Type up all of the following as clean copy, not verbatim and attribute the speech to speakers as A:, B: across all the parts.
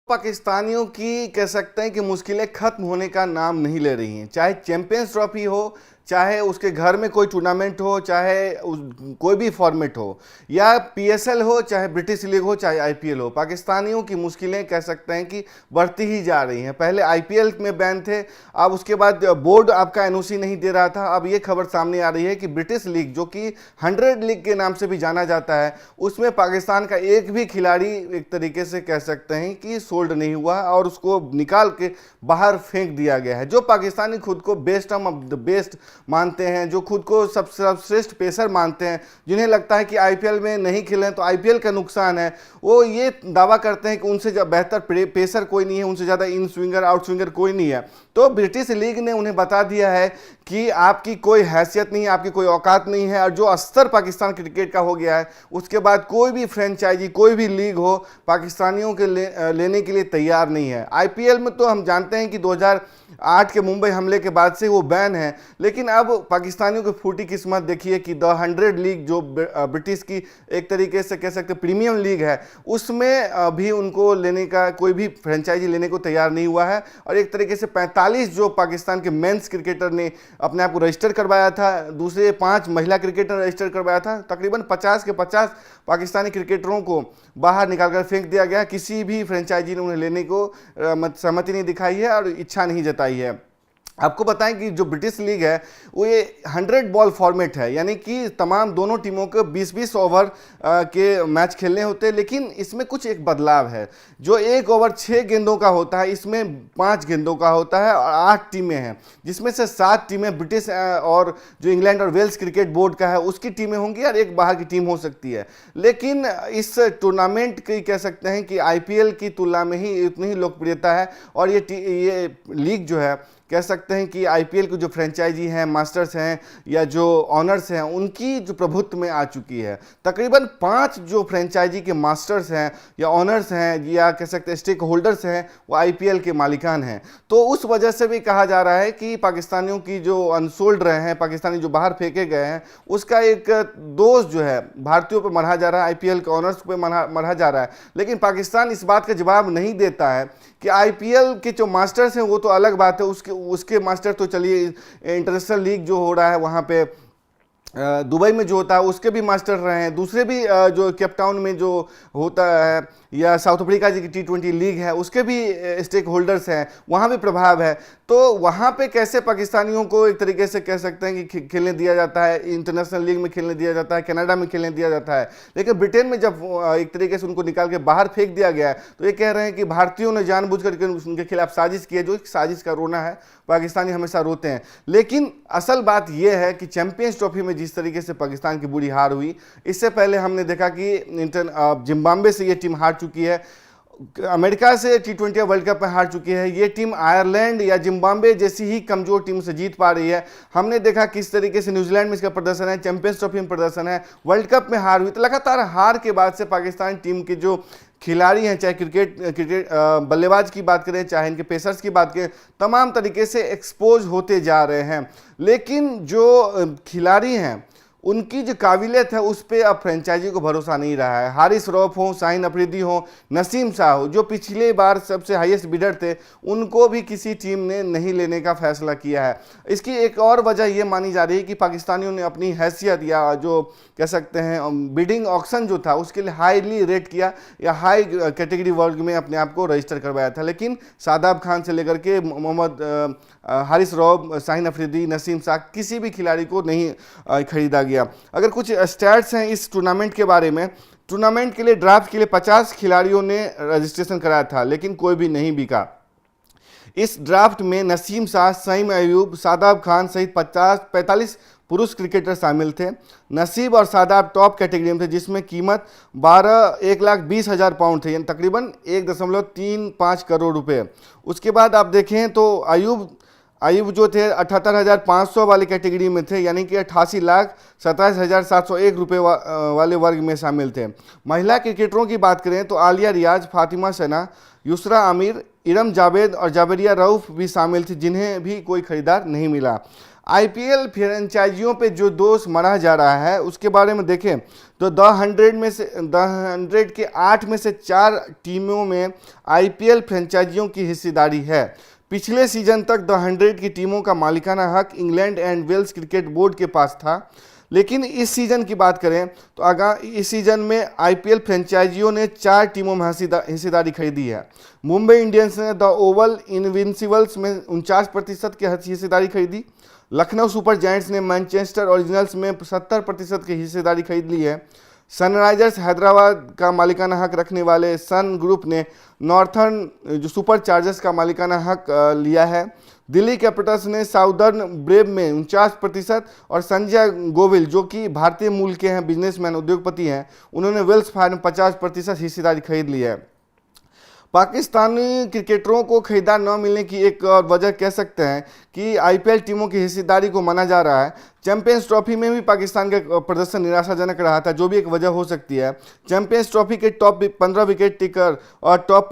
A: पाकिस्तानियों की कह सकते हैं कि मुश्किलें खत्म होने का नाम नहीं ले रही हैं। चाहे चैंपियंस ट्रॉफी हो, चाहे उसके घर में कोई टूर्नामेंट हो, चाहे कोई भी फॉर्मेट हो, या पीएसएल हो, चाहे ब्रिटिश लीग हो, चाहे आईपीएल हो, पाकिस्तानियों की मुश्किलें कह सकते हैं कि बढ़ती ही जा रही हैं। पहले आईपीएल में बैन थे, अब उसके बाद बोर्ड आपका एनओसी नहीं दे रहा था। अब ये खबर सामने आ रही है कि ब्रिटिश लीग, जो कि 100 लीग के नाम से भी जाना जाता है, उसमें पाकिस्तान का एक भी खिलाड़ी एक तरीके से कह सकते हैं कि सोल्ड नहीं हुआ और उसको निकाल के बाहर फेंक दिया गया है। जो पाकिस्तानी खुद को बेस्ट ऑफ द बेस्ट मानते हैं, जो खुद को सबसे सर्वश्रेष्ठ पेसर मानते हैं, जिन्हें लगता है कि आईपीएल में नहीं खेलें तो आईपीएल का नुकसान है, वो ये दावा करते हैं कि उनसे बेहतर पेसर कोई नहीं है, उनसे ज़्यादा इन स्विंगर आउट स्विंगर कोई नहीं है। तो ब्रिटिश लीग ने उन्हें बता दिया है कि आपकी कोई हैसियत नहीं है, आपकी कोई औकात नहीं है, और जो स्तर पाकिस्तान क्रिकेट का हो गया है, उसके बाद कोई भी फ्रेंचाइजी, कोई भी लीग हो, पाकिस्तानियों के लेने के लिए तैयार नहीं है। आईपीएल में तो हम जानते हैं कि 2008 के मुंबई हमले के बाद से वो बैन है, लेकिन अब पाकिस्तानियों की फूटी किस्मत देखिए कि द 100 लीग, जो ब्रिटिश की एक तरीके से कह सकते प्रीमियम लीग है, उसमें भी उनको लेने का कोई भी फ्रेंचाइजी लेने को तैयार नहीं हुआ है। और एक तरीके से 45 जो पाकिस्तान के मेंस क्रिकेटर ने अपने आप को रजिस्टर करवाया था, दूसरे 5 महिला क्रिकेटर रजिस्टर करवाया था, तकरीबन 50 के 50 पाकिस्तानी क्रिकेटरों को बाहर निकालकर फेंक दिया गया। किसी भी फ्रेंचाइजी ने उन्हें लेने को सहमति नहीं दिखाई है और इच्छा नहीं जताई है। आपको बताएं कि जो ब्रिटिश लीग है वो ये 100 बॉल फॉर्मेट है, यानी कि तमाम दोनों टीमों को 20-20 ओवर के मैच खेलने होते हैं। लेकिन इसमें कुछ एक बदलाव है। जो एक ओवर 6 गेंदों का होता है, इसमें 5 गेंदों का होता है और 8 टीमें हैं, जिसमें से 7 टीमें ब्रिटिश और जो इंग्लैंड और वेल्स क्रिकेट बोर्ड का है उसकी टीमें होंगी और एक बाहर की टीम हो सकती है। लेकिन इस टूर्नामेंट की कह सकते हैं कि आईपीएल की तुलना में ही इतनी ही लोकप्रियता है। और ये लीग जो है कह सकते हैं कि आईपीएल की जो फ्रेंचाइजी हैं, मास्टर्स हैं या जो ऑनर्स हैं, उनकी जो प्रभुत्व में आ चुकी है। तकरीबन 5 जो फ्रेंचाइजी के मास्टर्स हैं या ऑनर्स हैं या कह सकते हैं स्टेक होल्डर्स हैं, वो आईपीएल के मालिकान हैं। तो उस वजह से भी कहा जा रहा है कि पाकिस्तानियों की जो अनसोल्ड रहे हैं, पाकिस्तानी जो बाहर फेंके गए हैं, उसका एक दोष जो है भारतीयों पर मढ़ा जा रहा है, आईपीएल के ऑनर्स पर मढ़ा जा रहा है। लेकिन पाकिस्तान इस बात का जवाब नहीं देता है कि आईपीएल के जो मास्टर्स हैं वो तो अलग बात है, उसके मास्टर तो चलिए इंटरनेशनल लीग जो हो रहा है वहाँ पे दुबई में जो होता है उसके भी मास्टर रहे हैं, दूसरे भी जो केपटाउन में जो होता है या साउथ अफ्रीका की T20 लीग है उसके भी स्टेक होल्डर्स हैं, वहाँ भी प्रभाव है। तो वहाँ पे कैसे पाकिस्तानियों को एक तरीके से कह सकते हैं कि खेलने दिया जाता है, इंटरनेशनल लीग में खेलने दिया जाता है, कनाडा में खेलने दिया जाता है। लेकिन ब्रिटेन में जब एक तरीके से उनको निकाल के बाहर फेंक दिया गया है, तो ये कह रहे हैं कि भारतीयों ने जानबूझ करके उनके खिलाफ साजिश की है। जो साजिश का रोना है, पाकिस्तानी हमेशा रोते हैं। लेकिन असल बात यह है कि चैंपियंस ट्रॉफी में जिस तरीके से पाकिस्तान की बुरी हार हुई, इससे पहले हमने देखा कि जिम्बाब्वे से ये टीम हार चुकी है, अमेरिका से T20 वर्ल्ड कप में हार चुकी है, ये टीम आयरलैंड या जिम्बाब्वे जैसी ही कमजोर टीम से जीत पा रही है। हमने देखा किस तरीके से न्यूजीलैंड में इसका प्रदर्शन है, चैंपियंस ट्रॉफी में प्रदर्शन है, वर्ल्ड कप में हार हुई। तो लगातार हार के बाद से पाकिस्तान टीम के जो खिलाड़ी हैं, चाहे क्रिकेट बल्लेबाज की बात करें, चाहे इनके पेसर्स की बात करें, तमाम तरीके से एक्सपोज होते जा रहे हैं। लेकिन जो खिलाड़ी हैं उनकी जो काबिलियत है उस पर अब फ्रेंचाइजी को भरोसा नहीं रहा है। हारिस रऊफ हो, शाहीन अफरीदी हो, नसीम शाह हो, जो पिछले बार सबसे हाईएस्ट बिडर थे, उनको भी किसी टीम ने नहीं लेने का फैसला किया है। इसकी एक और वजह यह मानी जा रही है कि पाकिस्तानियों ने अपनी हैसियत या जो कह सकते हैं बिडिंग ऑक्शन जो था उसके लिए हाईली रेट किया या हाई कैटेगरी वर्ग में अपने आप को रजिस्टर करवाया था। लेकिन शादाब खान से लेकर के मोहम्मद हारिस रऊफ, शाहीन अफरीदी, नसीम शाह, किसी भी खिलाड़ी को नहीं खरीदा गया। अगर कुछ स्टैट्स हैं इस टूर्नामेंट के बारे में, टूर्नामेंट के लिए ड्राफ्ट के लिए 50 खिलाड़ियों ने रजिस्ट्रेशन कराया था, लेकिन कोई भी नहीं बिका। इस ड्राफ्ट में नसीम शाह, सईम अयूब, शादाब खान सहित 45 पुरुष क्रिकेटर शामिल थे। नसीब और शादाब टॉप कैटेगरी में थे, जिसमें कीमत 1,20,000 पाउंड थे, यानी तकरीबन 1.35 करोड़ रुपए। उसके बाद आप देखें तो अयूब जो थे 78,500 वाली कैटेगरी में थे, यानी कि 88,27,701 रुपये वाले वर्ग में शामिल थे। महिला क्रिकेटरों की बात करें तो आलिया रियाज, फातिमा सना, युसरा आमिर, इरम जावेद और जावेरिया रऊफ भी शामिल थी, जिन्हें भी कोई खरीदार नहीं मिला। आईपीएल फ्रेंचाइजियों पे जो दोष मढ़ा जा रहा है उसके बारे में देखें तो द 100 के 8 में से 4 टीमों में आईपीएल फ्रेंचाइजियों की हिस्सेदारी है। पिछले सीजन तक द 100 की टीमों का मालिकाना हक England and Wales cricket board के पास था, लेकिन इस सीजन की बात करें तो इस सीजन में आईपीएल फ्रेंचाइजियों ने 4 टीमों में हिस्सेदारी खरीदी है। मुंबई इंडियंस ने द ओवल इनविंसिबल्स में 49% की हिस्सेदारी खरीदी। लखनऊ सुपर जायंट्स ने मैनचेस्टर ओरिजिनल्स में 70% की हिस्सेदारी खरीद ली है। सनराइजर्स हैदराबाद का मालिकाना हक रखने वाले सन ग्रुप ने नॉर्थर्न जो सुपर चार्जर्स का मालिकाना हक लिया है। दिल्ली कैपिटल्स ने साउदर्न ब्रेव में 49% और संजय गोविल जो कि भारतीय मूल के हैं, बिजनेसमैन उद्योगपति हैं, उन्होंने वेल्स फार्म 50% हिस्सेदारी खरीद ली है। पाकिस्तानी क्रिकेटरों को खरीदार न मिलने की एक और वजह कह सकते हैं कि आईपीएल टीमों की हिस्सेदारी को माना जा रहा है। चैंपियंस ट्रॉफी में भी पाकिस्तान का प्रदर्शन निराशाजनक रहा था, जो भी एक वजह हो सकती है। चैंपियंस ट्रॉफी के टॉप 15 विकेट टेकर और टॉप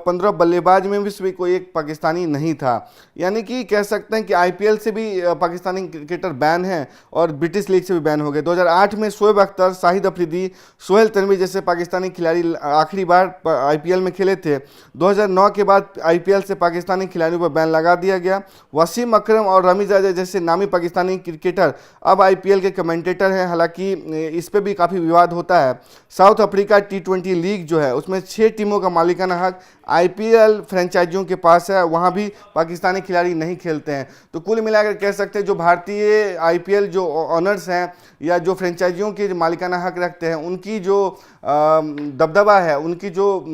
A: 15 बल्लेबाज में भी कोई एक पाकिस्तानी नहीं था। यानी कि कह सकते हैं कि आईपीएल से भी पाकिस्तानी क्रिकेटर बैन हैं और ब्रिटिश लीग से भी बैन हो गए। 2008 में शोएब अख्तर, शाहिद अफरीदी, सोहेल तनवीर जैसे पाकिस्तानी खिलाड़ी आखिरी बार आईपीएल में खेले थे। 2009 के बाद आईपीएल से पाकिस्तानी खिलाड़ियों पर बैन लगा दिया गया। वसीम अकरम और रमीज राजा जैसे नामी पाकिस्तानी क्रिकेटर अब आईपीएल के कमेंटेटर हैं। हालांकि इस पे भी काफ़ी विवाद होता है। साउथ अफ्रीका T20 लीग जो है उसमें 6 टीमों का मालिकाना हक आईपीएल फ्रेंचाइजियों के पास है, वहाँ भी पाकिस्तानी खिलाड़ी नहीं खेलते हैं। तो कुल मिलाकर कह सकते हैं जो भारतीय आईपीएल जो ऑनर्स हैं या जो फ्रेंचाइजियों के मालिकाना हक रखते हैं, उनकी जो दबदबा है, उनकी जो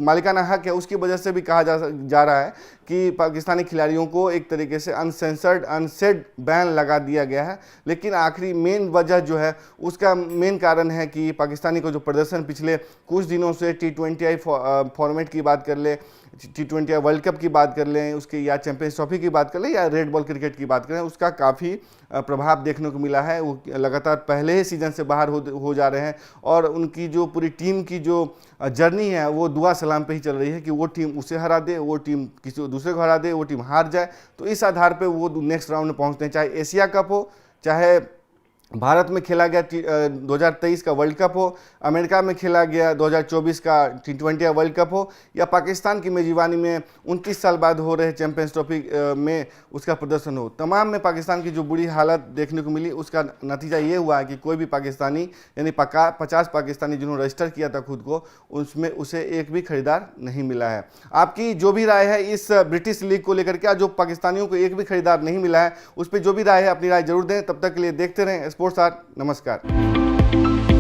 A: मालिकाना हक है, उसकी वजह से भी कहा जा रहा है कि पाकिस्तानी खिलाड़ियों को एक तरीके से अनसेंसर्ड अनसेड बैन लगा दिया गया है। लेकिन आखिरी मेन वजह जो है उसका मेन कारण है कि पाकिस्तानी को जो प्रदर्शन पिछले कुछ दिनों से T20I फॉर्मेट की बात कर ले, T20I वर्ल्ड कप की बात कर लें, उसकी या चैंपियंस ट्रॉफी की बात कर लें या रेड बॉल क्रिकेट की बात करें, उसका काफ़ी प्रभाव देखने को मिला है। वो लगातार पहले ही सीजन से बाहर हो जा रहे हैं और उनकी जो पूरी टीम की जो जर्नी है वो दुआ सलाम पे ही चल रही है कि वो टीम उसे हरा दे, वो टीम किसी दूसरे को हरा दे, वो टीम हार जाए, तो इस आधार पे वो नेक्स्ट राउंड में पहुंचते हैं। चाहे एशिया कप हो, चाहे भारत में खेला गया 2023 का वर्ल्ड कप हो, अमेरिका में खेला गया 2024 का T20 वर्ल्ड कप हो, या पाकिस्तान की मेजबानी में 29 साल बाद हो रहे चैंपियंस ट्रॉफी में उसका प्रदर्शन हो, तमाम में पाकिस्तान की जो बुरी हालत देखने को मिली उसका नतीजा ये हुआ है कि कोई भी पाकिस्तानी यानी 50 पाकिस्तानी जिन्होंने रजिस्टर किया था खुद को, उसमें उसे एक भी खरीदार नहीं मिला है। आपकी जो भी राय है इस ब्रिटिश लीग को लेकर के, जो पाकिस्तानियों को एक भी खरीदार नहीं मिला है, उस पर जो भी राय है अपनी राय जरूर दें। तब तक के लिए देखते रहें स्पोर्ट्स आर। नमस्कार।